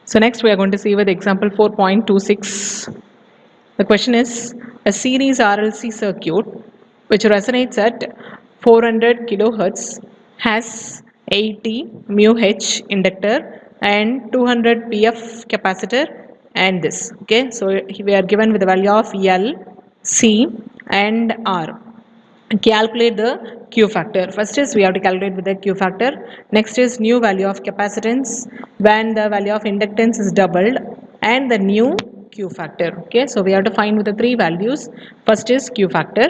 So next we are going to see with example 4.26. The question is a series RLC circuit which resonates at 400 kilohertz has 80 mu H inductor and 200 PF capacitor and this. Okay, so we are given with the value of L, C and R. Calculate the Q factor. First is we have to calculate with the Q factor. Next is new value of capacitance when the value of inductance is doubled and the new Q factor. Okay, so we have to find with the three values. First is Q factor,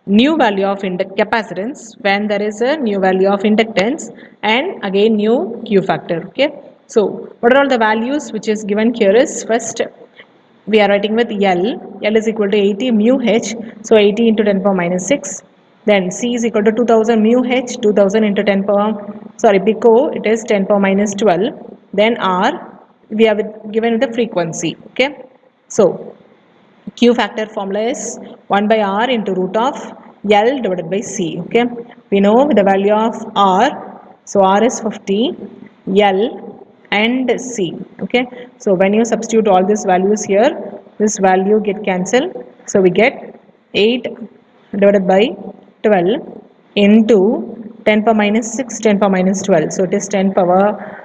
new value of capacitance when there is a new value of inductance and again new Q factor. Okay, so what are all the values which is given here is first we are writing with L. L is equal to 80 mu H. So 80 into 10 power minus 6. Then C is equal to 2000 mu H. 2000 into 10 power, sorry, pico, it is 10 power minus 12. Then R, we have given the frequency. Okay. So Q factor formula is 1 by R into root of L divided by C. Okay. We know the value of R. So R is 50, L and C. Okay. So when you substitute all these values here, this value get cancelled. So we get 8 divided by 12 into 10 power minus 6, 10 power minus 12. So it is 10 power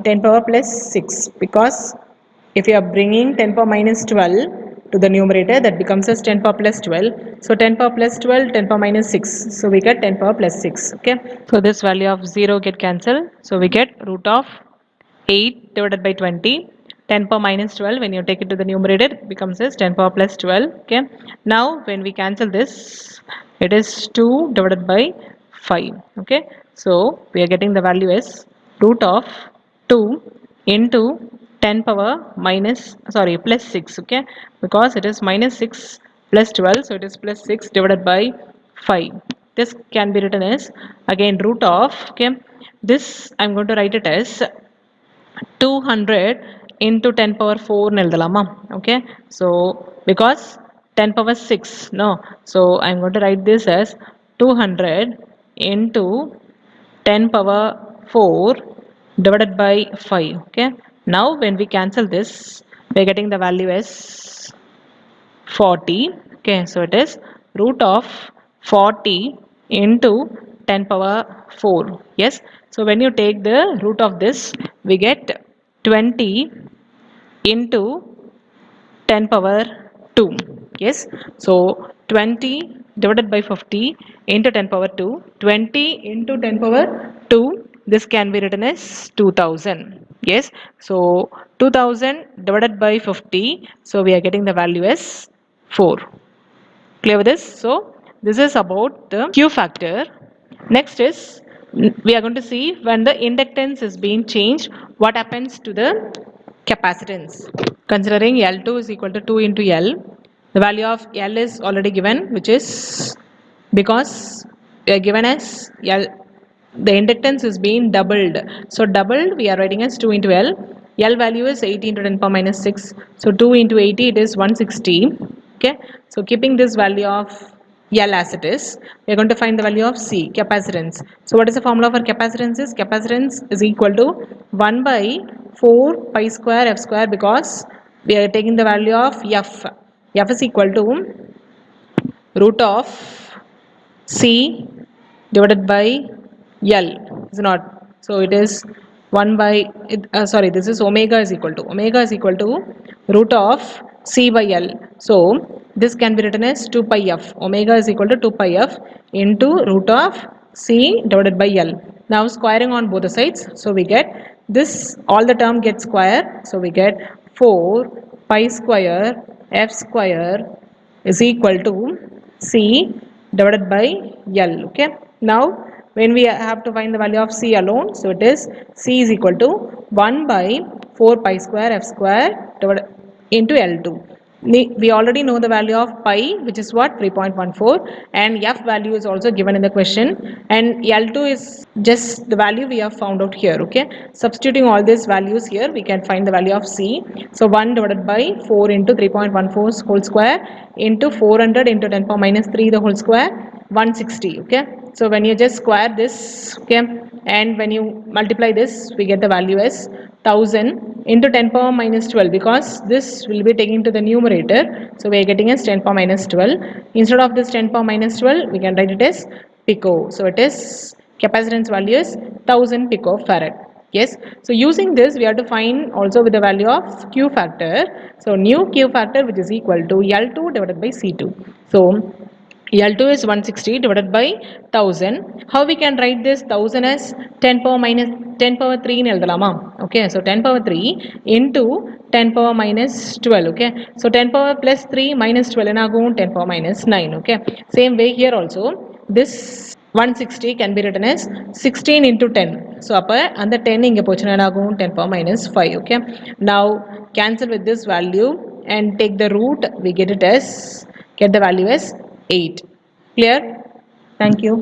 10 power plus 6 because if you are bringing 10 power minus 12 to the numerator, that becomes as 10 power plus 12. So 10 power plus 12, 10 power minus 6. So we get 10 power plus 6. Okay. So this value of 0 get cancelled. So we get root of 8 divided by 20. 10 power minus 12, when you take it to the numerator, it becomes as 10 power plus 12. Okay. Now when we cancel this, it is 2 divided by 5. Okay. So we are getting the value as root of 2 into 10 power minus, sorry, plus 6. Okay, because it is minus 6 plus 12, so it is plus 6 divided by 5. This can be written as again root of, okay, this I'm going to write it as 200 into 10 power 4 nildalama. Okay, so because 10 power 6, no, so I'm going to write this as 200 into 10 power 4 divided by 5. Okay, now when we cancel this, we're getting the value as 40. Okay, so it is root of 40 into 10 power 4. Yes, so when you take the root of this, we get 20 into 10 power 2. Yes, so 20 divided by 50 into 10 power 2. 20 into 10 power 2, this can be written as 2000. Yes, so 2000 divided by 50, so we are getting the value as 4. Clear with this? So this is about the Q factor. Next is we are going to see when the inductance is being changed, what happens to the capacitance. Considering L2 is equal to 2 into L, the value of L is already given, which is because we are given as L, the inductance is being doubled. So doubled we are writing as 2 into L. L value is 80 into 10 power minus 6. So 2 into 80, it is 160. Okay. So keeping this value of L as it is, we are going to find the value of C, capacitance. So what is the formula for capacitance? Is capacitance is equal to 1 by 4 pi square F square, because we are taking the value of F. F is equal to root of C divided by L, is not, so it is 1 by sorry, this is omega is equal to root of C by L. So this can be written as 2 pi f. Omega is equal to 2 pi f into root of C divided by L. Now squaring on both the sides, so we get this, all the term gets square, so we get 4 pi square f square is equal to C divided by L. Okay. Now when we have to find the value of C alone, so it is C is equal to 1 by 4 pi square f square divided into L2. We already know the value of pi, which is what, 3.14, and f value is also given in the question, and L2 is just the value we have found out here. Okay, substituting all these values here, we can find the value of C. So 1 divided by 4 into 3.14 whole square into 400 into 10 power minus 3 the whole square 160. Okay, so when you just square this, okay, and when you multiply this, we get the value as 1000 into 10 power minus 12, because this will be taken to the numerator, so we are getting as 10 power minus 12. Instead of this 10 power minus 12, we can write it as pico. So it is capacitance value is 1000 picofarad. Yes, so using this we have to find also with the value of Q factor. So new Q factor, which is equal to L2 divided by C2. So L2 is 160 divided by 1000. How we can write this 1000 as 10 power minus 10 power 3 in எழுதலாமா? Okay, so 10 power 3 into 10 power minus 12. Okay, so 10 power plus 3 minus 12 என்னாகும்? 10 power minus 9. Okay, same way here also, this 160 can be written as 16 into 10. So அப்ப அந்த 10 இங்க போச்சுனா என்னாகும்? 10 power minus 5. Okay, now cancel with this value and take the root. We get it as, get the value as 8. Clear? Thank you.